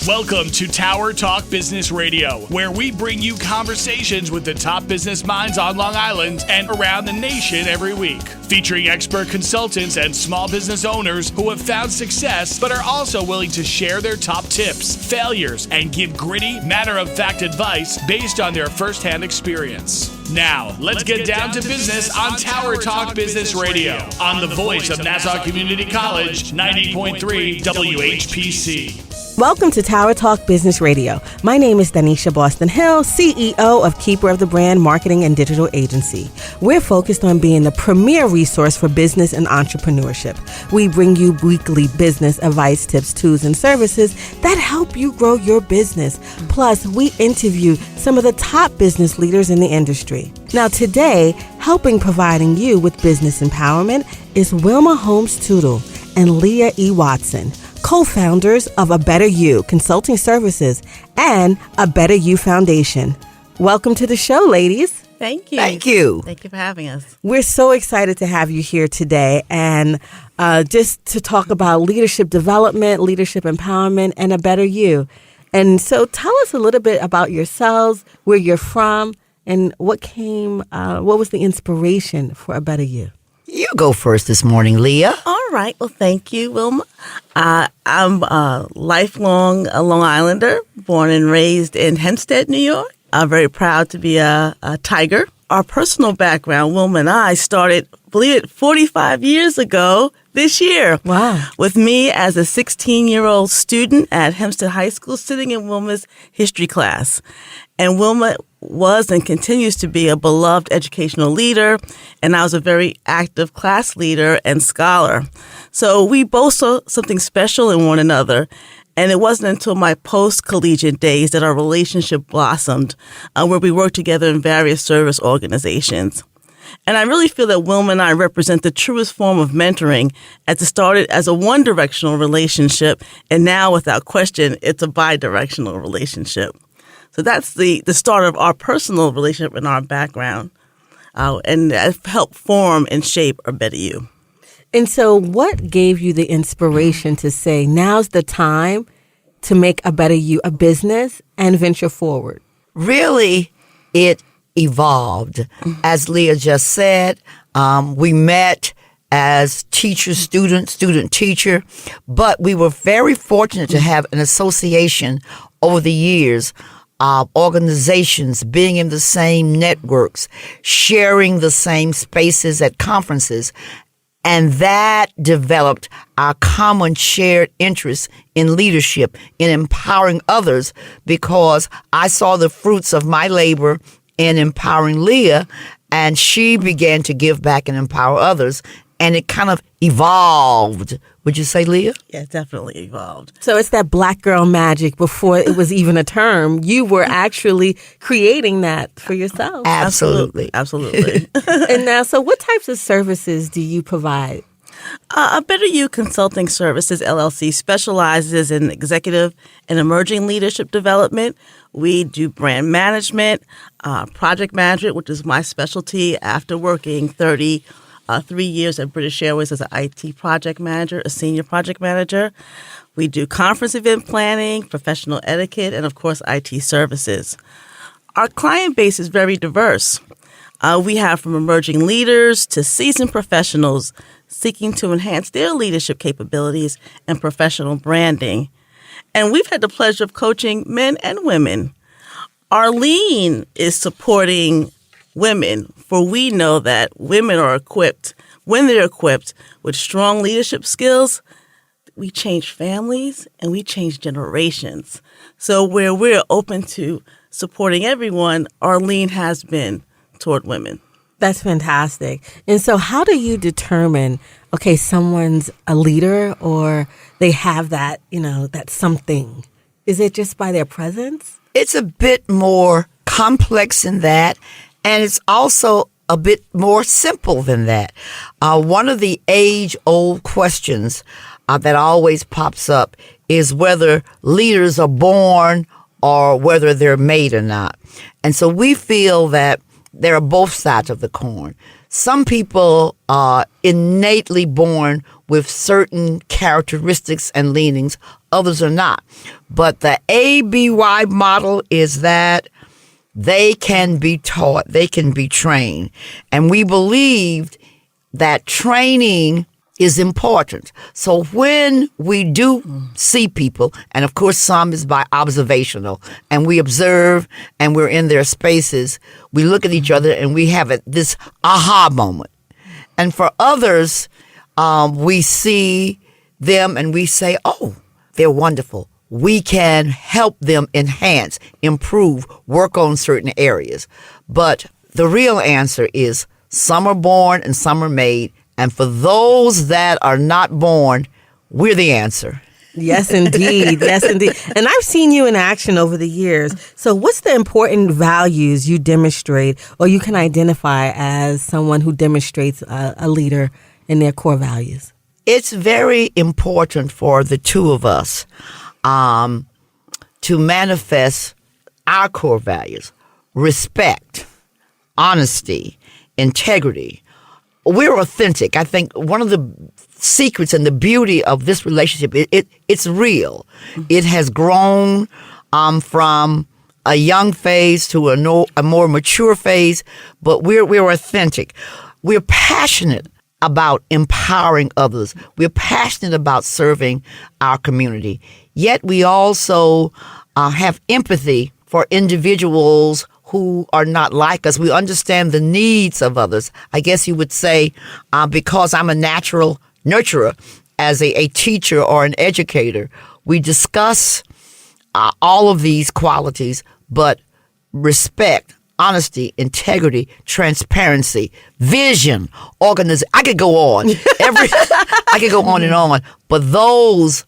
Welcome to Tower Talk Business Radio, where we bring you conversations with the top business minds on Long Island and around the nation every week. Featuring expert consultants and small business owners who have found success but are also willing to share their top tips, failures, and give gritty, matter-of-fact advice based on their firsthand experience. Now, let's get down to business on Tower Talk Business Radio on the voice of Nassau Community College, 90.3 WHPC. Welcome to Tower Talk Business Radio. My name is Donyshia Boston-Hill, CEO of Keeper of the Brand Marketing and Digital Agency. We're focused on being the premier resource for business and entrepreneurship. We bring you weekly business advice, tips, tools, and services that help you grow your business. Plus, we interview some of the top business leaders in the industry. Now today, helping providing you with business empowerment is Wilma Holmes Tootle and Leah E. Watson, co-founders of A Better You Consulting Services and A Better You Foundation. Welcome to the show, ladies. Thank you. Thank you. Thank you for having us. We're so excited to have you here today and just to talk about leadership development, leadership empowerment, and A Better You. And so tell us a little bit about yourselves, where you're from, and what was the inspiration for A Better You? You go first this morning, Leah. All right. Well, thank you, Wilma. I'm a lifelong Long Islander, born and raised in Hempstead, New York. I'm very proud to be a Tiger. Our personal background, Wilma and I started, believe it, 45 years ago this year. Wow. With me as a 16-year-old student at Hempstead High School sitting in Wilma's history class. And Wilma was and continues to be a beloved educational leader, and I was a very active class leader and scholar. So we both saw something special in one another, and it wasn't until my post-collegiate days that our relationship blossomed, where we worked together in various service organizations. And I really feel that Wilma and I represent the truest form of mentoring, as it started as a one-directional relationship, and now, without question, it's a bi-directional relationship. So that's the start of our personal relationship and our background, and that helped form and shape A Better You. And so what gave you the inspiration to say, now's the time to make A Better You a business and venture forward? Really, it evolved. As Leah just said, we met as teacher, student, teacher, but we were very fortunate to have an association over the years of organizations being in the same networks, sharing the same spaces at conferences. And that developed our common shared interest in leadership, in empowering others, because I saw the fruits of my labor in empowering Leah, and she began to give back and empower others. And it kind of evolved. Would you say, Leah? Yeah, it definitely evolved. So it's that black girl magic before it was even a term. You were actually creating that for yourself. Absolutely. Absolutely. And now, so what types of services do you provide? A Better You Consulting Services, LLC, specializes in executive and emerging leadership development. We do brand management, project management, which is my specialty after working 3 years at British Airways as an IT project manager, a senior project manager. We do conference event planning, professional etiquette, and of course, IT services. Our client base is very diverse. We have from emerging leaders to seasoned professionals seeking to enhance their leadership capabilities and professional branding. And we've had the pleasure of coaching men and women. Arlene is supporting women, for we know that women are equipped, when they're equipped with strong leadership skills, we change families and we change generations. So where we're open to supporting everyone, Arlene has been toward women. That's fantastic. And so how do you determine, okay, someone's a leader or they have that, that something? Is it just by their presence? It's a bit more complex than that. And it's also a bit more simple than that. One of the age-old questions that always pops up is whether leaders are born or whether they're made or not. And so we feel that there are both sides of the coin. Some people are innately born with certain characteristics and leanings. Others are not. But the ABY model is that they can be taught, they can be trained. And we believed that training is important. So when we do see people, and of course some is by observational, and we observe and we're in their spaces, we look at each other and we have this aha moment. And for others, we see them and we say, oh, they're wonderful. We can help them enhance, improve, work on certain areas. But the real answer is some are born and some are made. And for those that are not born, we're the answer. Yes, indeed. Yes, indeed. And I've seen you in action over the years. So what's the important values you demonstrate or you can identify as someone who demonstrates a leader in their core values? It's very important for the two of us to manifest our core values: respect, honesty, integrity. We're authentic. I think one of the secrets and the beauty of this relationship, it's real. It has grown from a young phase to a more mature phase, but we're authentic. We're passionate about empowering others. We're passionate about serving our community. Yet we also have empathy for individuals who are not like us. We understand the needs of others. I guess you would say, because I'm a natural nurturer as a teacher or an educator, we discuss all of these qualities, but respect, honesty, integrity, transparency, vision, organization. I could go on. I could go on and on. But those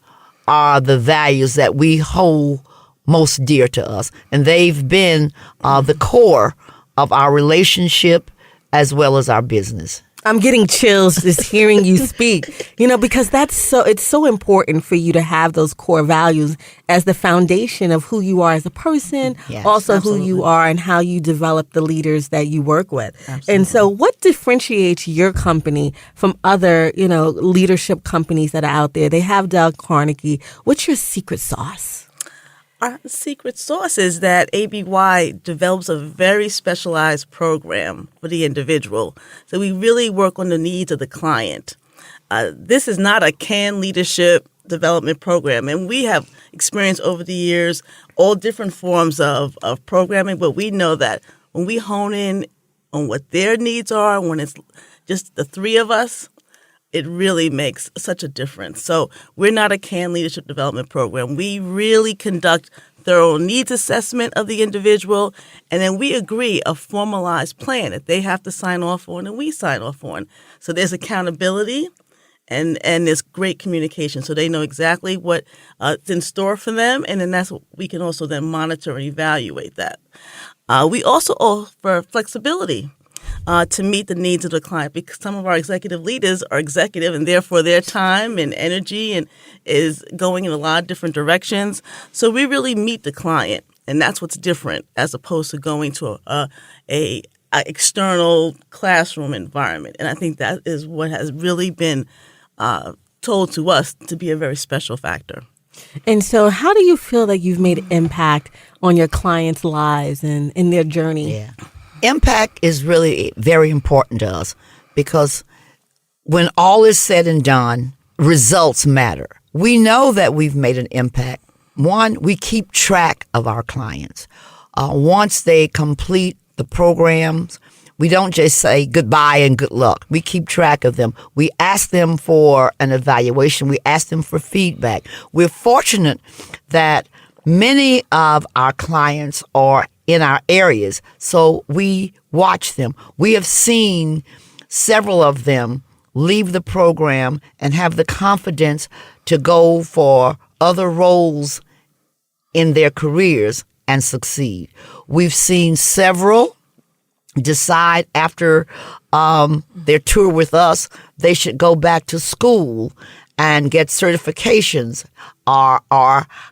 are the values that we hold most dear to us. And they've been the core of our relationship as well as our business. I'm getting chills just hearing you speak, because it's so important for you to have those core values as the foundation of who you are as a person, yes, also absolutely. who you are and how you develop the leaders that you work with. Absolutely. And so what differentiates your company from other, leadership companies that are out there? They have Dale Carnegie. What's your secret sauce? Our secret sauce is that ABY develops a very specialized program for the individual. So we really work on the needs of the client. This is not a canned leadership development program. And we have experienced over the years all different forms of programming, but we know that when we hone in on what their needs are, when it's just the three of us, it really makes such a difference. So we're not a canned leadership development program. We really conduct thorough needs assessment of the individual, and then we agree a formalized plan that they have to sign off on and we sign off on. So there's accountability and there's great communication. So they know exactly what's in store for them, and then that's what we can also then monitor and evaluate that. We also offer flexibility to meet the needs of the client, because some of our executive leaders are executive and therefore their time and energy is going in a lot of different directions. So we really meet the client, and that's what's different as opposed to going to a external classroom environment. And I think that is what has really been told to us to be a very special factor. And so how do you feel that you've made an impact on your clients' lives and in their journey? Yeah. Impact is really very important to us because when all is said and done, results matter. We know that we've made an impact. One, we keep track of our clients. Once they complete the programs, we don't just say goodbye and good luck. We keep track of them. We ask them for an evaluation. We ask them for feedback. We're fortunate that many of our clients are in our areas, so we watch them. We have seen several of them leave the program and have the confidence to go for other roles in their careers and succeed. We've seen several decide after their tour with us they should go back to school and get certifications or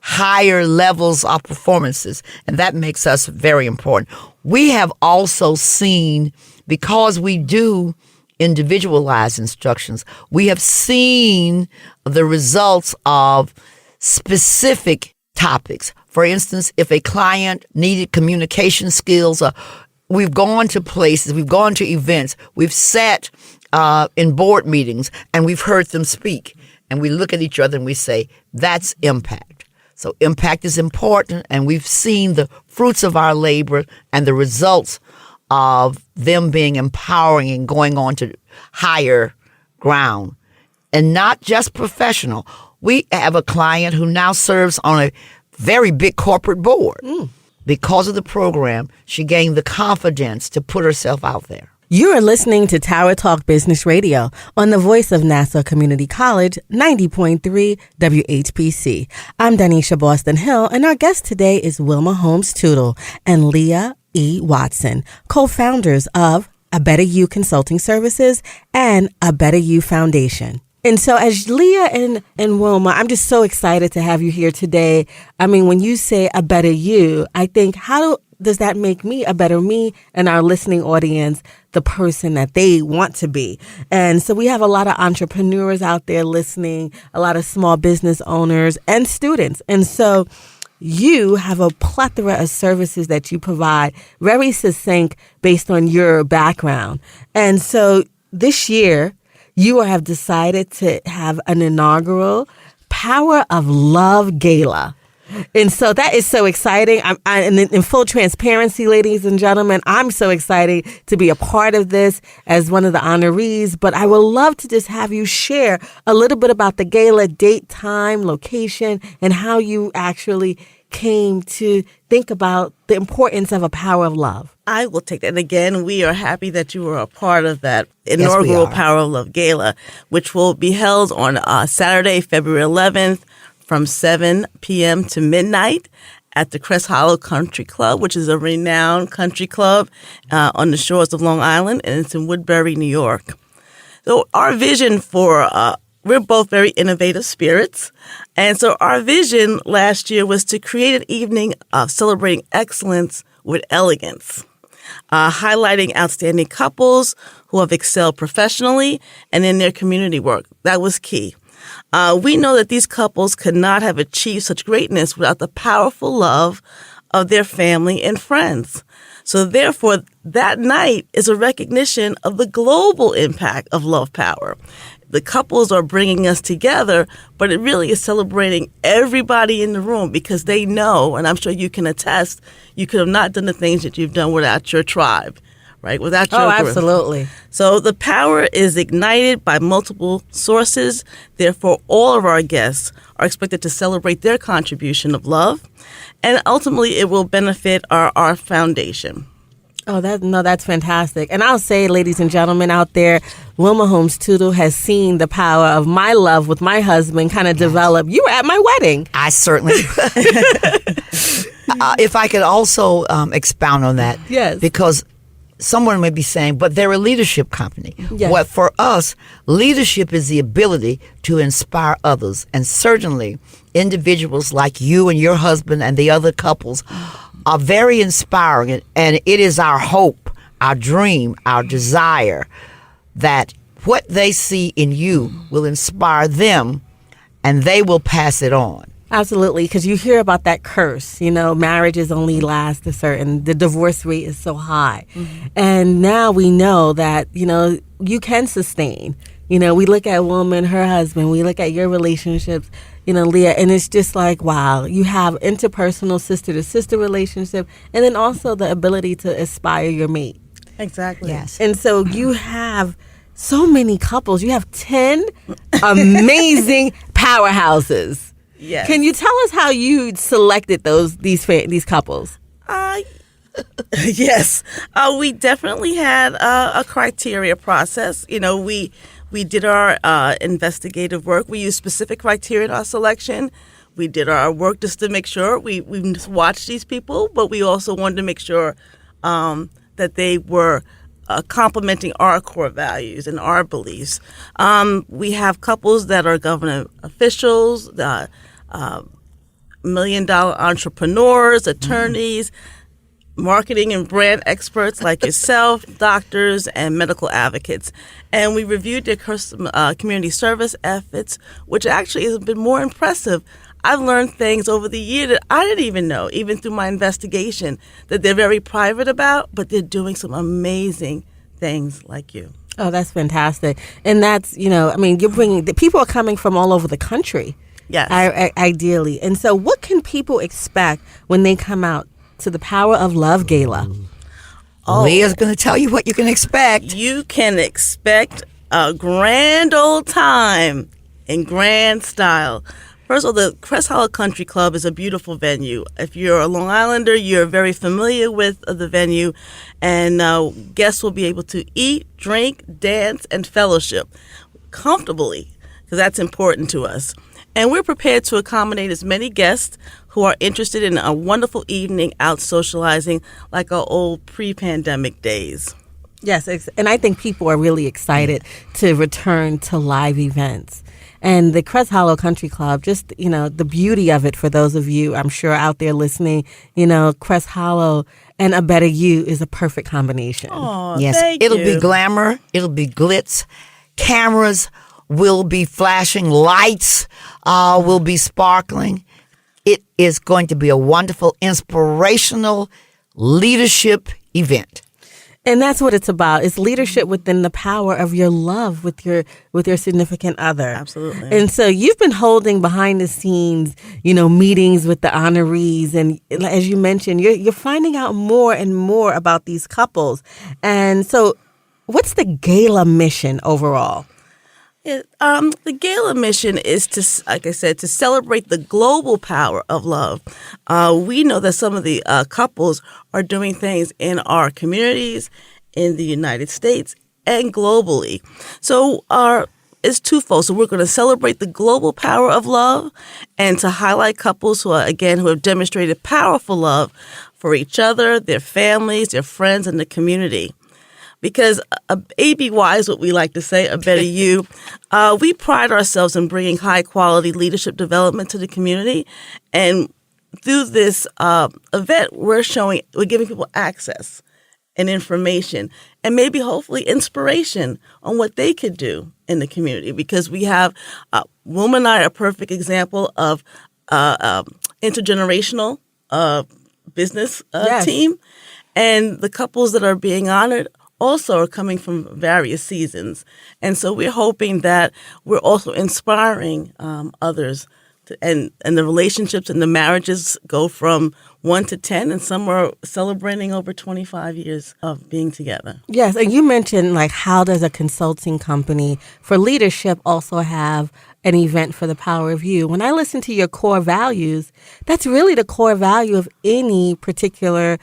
higher levels of performances. And that makes us very important. We have also seen because we do individualized instructions, we have seen the results of specific topics. For instance, if a client needed communication skills, we've gone to places, we've gone to events, we've sat in board meetings, and we've heard them speak. And we look at each other and we say, that's impact. So impact is important, and we've seen the fruits of our labor and the results of them being empowering and going on to higher ground. And not just professional. We have a client who now serves on a very big corporate board. Because of the program, she gained the confidence to put herself out there. You are listening to Tower Talk Business Radio on the voice of Nassau Community College, 90.3 WHPC. I'm Donyshia Boston-Hill, and our guest today is Wilma Holmes Tootle and Leah E. Watson, co-founders of A Better You Consulting Services and A Better You Foundation. And so as Leah and Wilma, I'm just so excited to have you here today. I mean, when you say a better you, I think, how does that make me a better me and our listening audience the person that they want to be? And so we have a lot of entrepreneurs out there listening, a lot of small business owners and students. And so you have a plethora of services that you provide, very succinct based on your background. And so this year, you have decided to have an inaugural Power of Love Gala. And so that is so exciting. And in full transparency, ladies and gentlemen, I'm so excited to be a part of this as one of the honorees. But I would love to just have you share a little bit about the gala, date, time, location, and how you actually came to think about the importance of a power of love. I will take that. And again, we are happy that you were a part of that inaugural Power of Love Gala, which will be held on Saturday, February 11th from 7 p.m. to midnight at the Crest Hollow Country Club, which is a renowned country club on the shores of Long Island, and it's in Woodbury, New York. So our vision for we're both very innovative spirits. And so our vision last year was to create an evening of celebrating excellence with elegance, highlighting outstanding couples who have excelled professionally and in their community work. That was key. We know that these couples could not have achieved such greatness without the powerful love of their family and friends. So therefore, that night is a recognition of the global impact of love power. The couples are bringing us together, but it really is celebrating everybody in the room because they know, and I'm sure you can attest, you could have not done the things that you've done without your tribe, right? Without your group. Absolutely. So the power is ignited by multiple sources. Therefore, all of our guests are expected to celebrate their contribution of love, and ultimately it will benefit our foundation. Oh, that's fantastic. And I'll say, ladies and gentlemen out there, Wilma Holmes Tootle has seen the power of my love with my husband kind of develop. You were at my wedding. I certainly. If I could also expound on that. Yes. Because someone may be saying, but they're a leadership company. Yes. What for us, leadership is the ability to inspire others. And certainly individuals like you and your husband and the other couples are very inspiring, and it is our hope, our dream, our desire that what they see in you will inspire them and they will pass it on. Absolutely, because you hear about that curse, marriages only last the divorce rate is so high. Mm-hmm. And now we know that, you can sustain. We look at woman, her husband, we look at your relationships, Leah, and it's just like, wow, you have interpersonal sister-to-sister relationship, and then also the ability to aspire your mate. Exactly. Yes. And so you have so many couples. You have 10 amazing powerhouses. Yes. Can you tell us how you selected these couples? Yes. We definitely had a criteria process. We did our investigative work. We used specific criteria in our selection. We did our work just to make sure we watched these people, but we also wanted to make sure that they were complementing our core values and our beliefs. We have couples that are government officials, $1 million entrepreneurs, attorneys. marketing and brand experts like yourself, doctors, and medical advocates. And we reviewed their community service efforts, which actually has been more impressive. I've learned things over the year that I didn't even know, even through my investigation, that they're very private about, but they're doing some amazing things like you. Oh, that's fantastic. And that's, you're bringing, the people are coming from all over the country. Yes. Ideally. And so what can people expect when they come out to the Power of Love Gala? Leah's going to tell you what you can expect. You can expect a grand old time in grand style. First of all, the Crest Hollow Country Club is a beautiful venue. If you're a Long Islander, you're very familiar with the venue, and guests will be able to eat, drink, dance, and fellowship comfortably, because that's important to us. And we're prepared to accommodate as many guests who are interested in a wonderful evening out socializing like our old pre-pandemic days. Yes, and I think people are really excited to return to live events. And the Crest Hollow Country Club, just, the beauty of it for those of you, I'm sure, out there listening, Crest Hollow and A Better You is a perfect combination. Oh, yes, it'll be glamour. It'll be glitz. Cameras will be flashing. Lights will be sparkling. It is going to be a wonderful, inspirational leadership event. And that's what it's about. It's leadership within the power of your love with your significant other. Absolutely. And so you've been holding behind the scenes, meetings with the honorees. And as you mentioned, you're finding out more and more about these couples. And so what's the gala mission overall? The gala mission is to, like I said, to celebrate the global power of love. We know that some of the couples are doing things in our communities, in the United States, and globally. So it's twofold. So we're going to celebrate the global power of love and to highlight couples who have demonstrated powerful love for each other, their families, their friends, and the community. Because ABY is what we like to say, A Better You. We pride ourselves in bringing high-quality leadership development to the community. And through this event, we're giving people access and information and maybe hopefully inspiration on what they could do in the community. Because we have, Wilma and I are a perfect example of intergenerational business team. And the couples that are being honored also are coming from various seasons. And so we're hoping that we're also inspiring others. And the relationships and the marriages go from 1 to 10, and some are celebrating over 25 years of being together. Yes, and you mentioned, how does a consulting company for leadership also have an event for the power of you? When I listen to your core values, that's really the core value of any particular,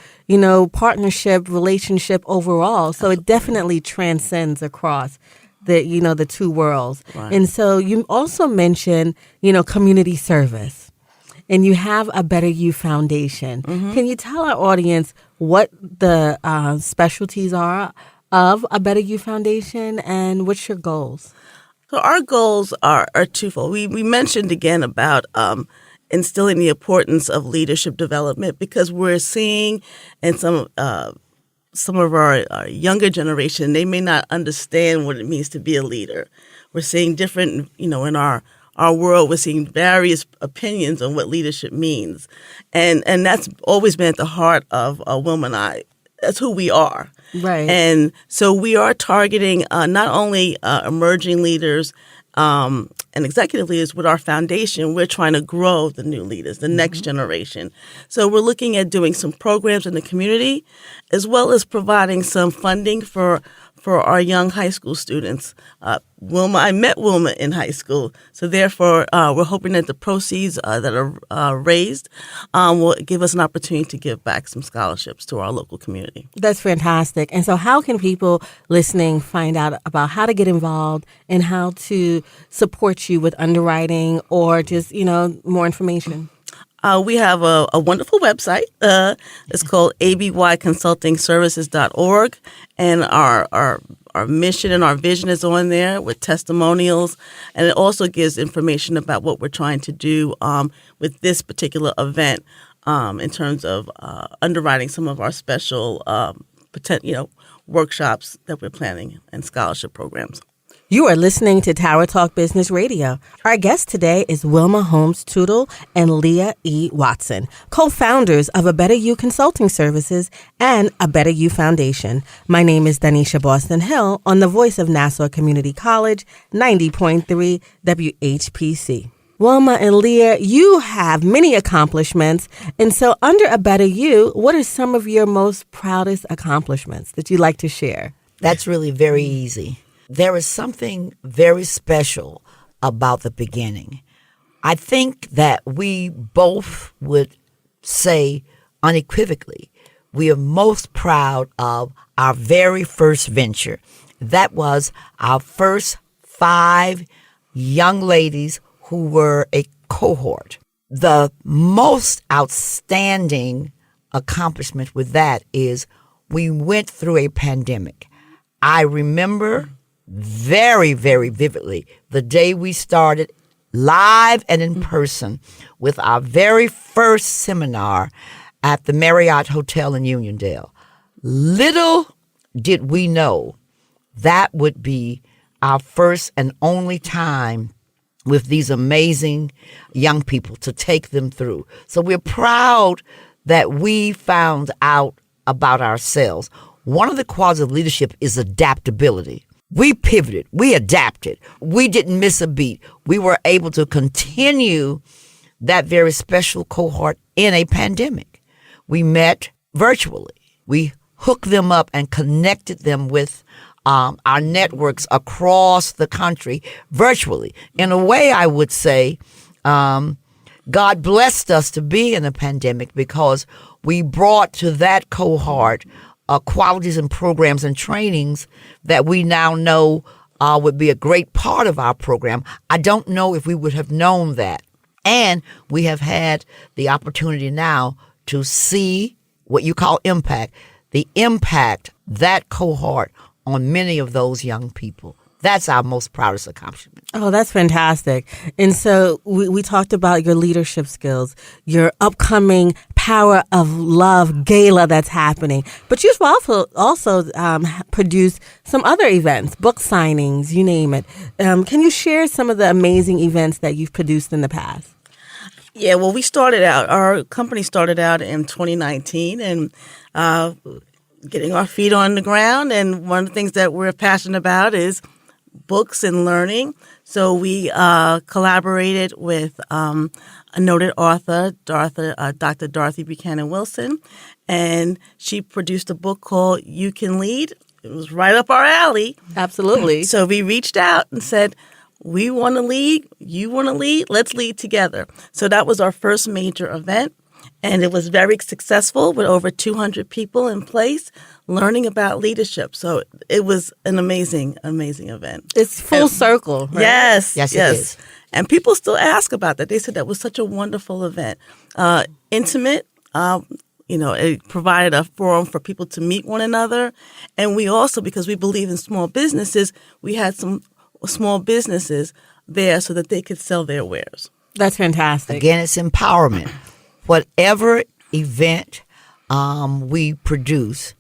partnership, relationship overall. So it definitely transcends across the two worlds. Right. And so you also mentioned, community service. And you have A Better You Foundation. Mm-hmm. Can you tell our audience what the specialties are of A Better You Foundation and what's your goals? So our goals are twofold. We mentioned again about instilling the importance of leadership development, because we're seeing in some of our younger generation, they may not understand what it means to be a leader. We're seeing different, in our world, we're seeing various opinions on what leadership means. And that's always been at the heart of Wilma and I. That's who we are. Right. And so we are targeting not only emerging leaders and executive leaders with our foundation. We're trying to grow the new leaders, the next generation. So we're looking at doing some programs in the community, as well as providing some funding for our young high school students. I met Wilma in high school, so therefore we're hoping that the proceeds that are raised will give us an opportunity to give back some scholarships to our local community. That's fantastic. And so how can people listening find out about how to get involved and how to support you with underwriting or just, more information? We have a wonderful website. It's called abyconsultingservices.org, and our mission and our vision is on there with testimonials, and it also gives information about what we're trying to do with this particular event. in terms of underwriting some of our special workshops that we're planning and scholarship programs. You are listening to Tower Talk Business Radio. Our guest today is Wilma Holmes Tootle and Leah E. Watson, co-founders of A Better You Consulting Services and A Better You Foundation. My name is Donyshia Boston-Hill on the voice of Nassau Community College, 90.3 WHPC. Wilma and Leah, you have many accomplishments. And so under A Better You, what are some of your most proudest accomplishments that you'd like to share? That's really very easy. There is something very special about the beginning. I think that we both would say unequivocally we are most proud of our very first venture. That was our first 5 young ladies who were a cohort. The most outstanding accomplishment with that is we went through a pandemic. I remember very, very vividly the day we started live and in person with our very first seminar at the Marriott Hotel in Uniondale. Little did we know that would be our first and only time with these amazing young people to take them through. So we're proud that we found out about ourselves. One of the qualities of leadership is adaptability. We pivoted. We adapted. We didn't miss a beat. We were able to continue that very special cohort in a pandemic. We met virtually. We hooked them up and connected them with our networks across the country virtually. In a way, I would say God blessed us to be in a pandemic because we brought to that cohort qualities and programs and trainings that we now know would be a great part of our program. I don't know if we would have known that. And we have had the opportunity now to see what you call impact, the impact that cohort on many of those young people. That's our most proudest accomplishment. Oh, that's fantastic. And so we talked about your leadership skills, your upcoming Power of Love gala that's happening. But you've also produced some other events, book signings, you name it. Can you share some of the amazing events that you've produced in the past? Yeah, well, our company started out in 2019 and getting our feet on the ground. And one of the things that we're passionate about is books and learning. So we collaborated with a noted author, Dr. Dorothy Buchanan Wilson, and she produced a book called You Can Lead. It was right up our alley. Absolutely. So we reached out and said, we want to lead, you want to lead, let's lead together. So that was our first major event, and it was very successful with over 200 people in place learning about leadership. So it was an amazing, amazing event. It's full circle, right? Yes, Yes, it is. And people still ask about that. They said that was such a wonderful event. Intimate, it provided a forum for people to meet one another. And we also, because we believe in small businesses, we had some small businesses there so that they could sell their wares. That's fantastic. Again, it's empowerment. Whatever event we produce,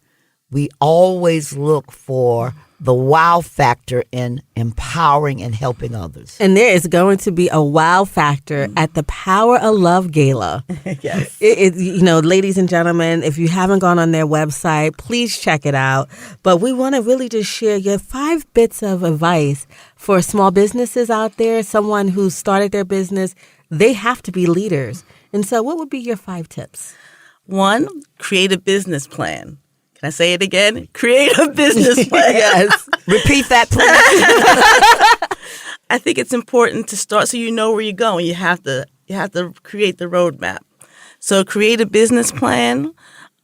we always look for the wow factor in empowering and helping others. And there is going to be a wow factor at the Power of Love Gala. Yes. Ladies and gentlemen, if you haven't gone on their website, please check it out. But we want to really just share your 5 bits of advice for small businesses out there, someone who started their business. They have to be leaders. And so what would be your 5 tips? 1, create a business plan. Can I say it again? Create a business plan. Yes. Repeat that, please. I think it's important to start so you know where you're going. You have to create the roadmap. So create a business plan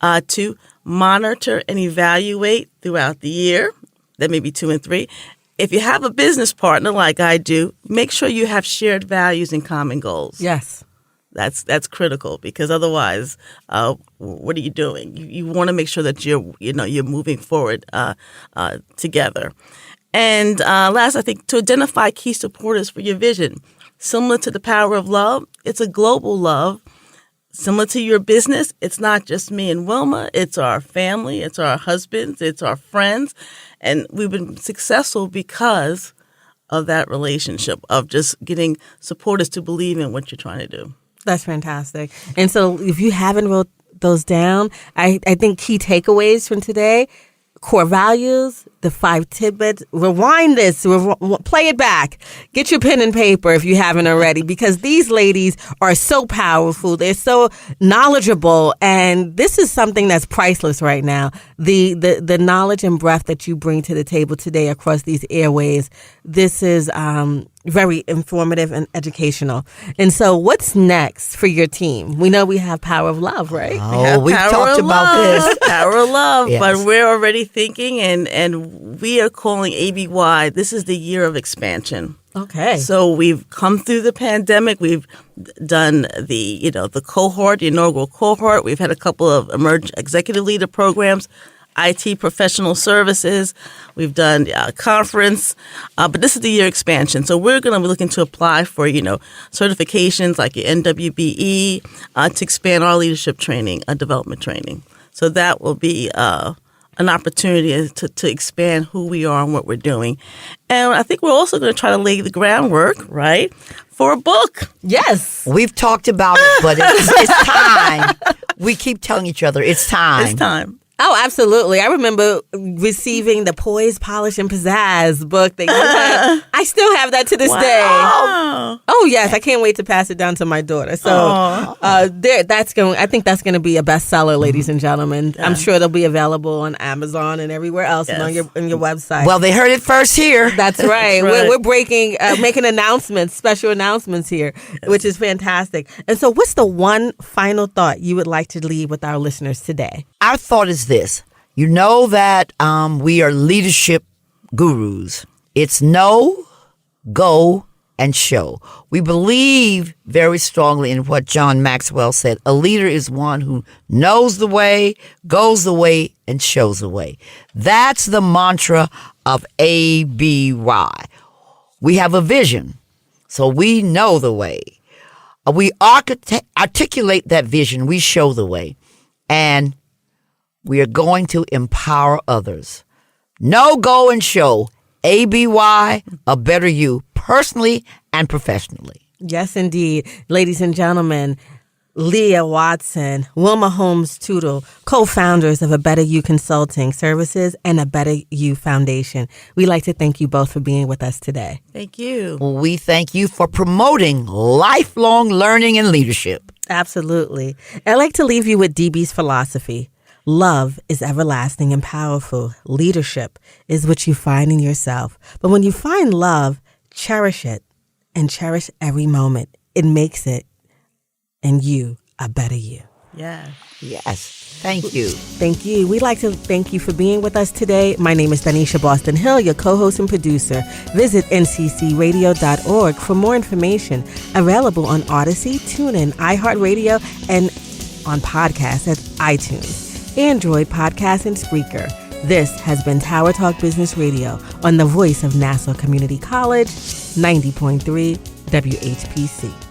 to monitor and evaluate throughout the year. That may be 2 and 3. If you have a business partner like I do, make sure you have shared values and common goals. Yes. That's critical because otherwise, what are you doing? You want to make sure that you're moving forward together. And last, I think to identify key supporters for your vision. Similar to the Power of Love, it's a global love. similar to your business, it's not just me and Wilma. It's our family. It's our husbands. It's our friends. And we've been successful because of that relationship, of just getting supporters to believe in what you're trying to do. That's fantastic. And so if you haven't wrote those down, I think key takeaways from today: core values, the 5 tidbits. Rewind this, play it back. Get your pen and paper if you haven't already, because these ladies are so powerful. They're so knowledgeable, and this is something that's priceless right now. The knowledge and breadth that you bring to the table today across these airways, this is very informative and educational. And so what's next for your team? We know we have Power of Love, right? Oh, we've talked about this. Power of Love. Yes. But we're already thinking, and we are calling ABY, this is the year of expansion. Okay. So we've come through the pandemic. We've done the cohort, the inaugural cohort. We've had a couple of executive leader programs, IT professional services. We've done a conference, but this is the year expansion. So we're going to be looking to apply for, certifications like your NWBE to expand our leadership training, development training. So that will be an opportunity to expand who we are and what we're doing. And I think we're also going to try to lay the groundwork, right, for a book. Yes. We've talked about it, but it's time. We keep telling each other it's time. It's time. Oh, absolutely. I remember receiving the Poise, Polish, and Pizzazz book that you had. I still have that to this day. Oh, yes. I can't wait to pass it down to my daughter. So I think that's going to be a bestseller, ladies and gentlemen. Yeah. I'm sure it'll be available on Amazon and everywhere else and on your website. Well, they heard it first here. That's right. That's right. We're making announcements, special announcements here, which is fantastic. And so what's the one final thought you would like to leave with our listeners today? Our thought is this. You know that we are leadership gurus. It's know, go, and show. We believe very strongly in what John Maxwell said. A leader is one who knows the way, goes the way, and shows the way. That's the mantra of ABY. We have a vision, so we know the way. We articulate that vision. We show the way. And we are going to empower others. Know, go, and show. ABY, a better you, personally and professionally. Yes, indeed. Ladies and gentlemen, Leah Watson, Wilma Holmes Tootle, co-founders of A Better You Consulting Services and A Better You Foundation. We'd like to thank you both for being with us today. Thank you. We thank you for promoting lifelong learning and leadership. Absolutely. I'd like to leave you with DB's philosophy. Love is everlasting and powerful. Leadership is what you find in yourself. But when you find love, cherish it and cherish every moment. It makes it and you a better you. Yeah. Yes. Thank you. Thank you. We'd like to thank you for being with us today. My name is Donyshia Boston-Hill, your co-host and producer. Visit nccradio.org for more information. Available on Odyssey, TuneIn, iHeartRadio, and on podcasts at iTunes, Android Podcast, and Spreaker. This has been Tower Talk Business Radio on the voice of Nassau Community College, 90.3 WHPC.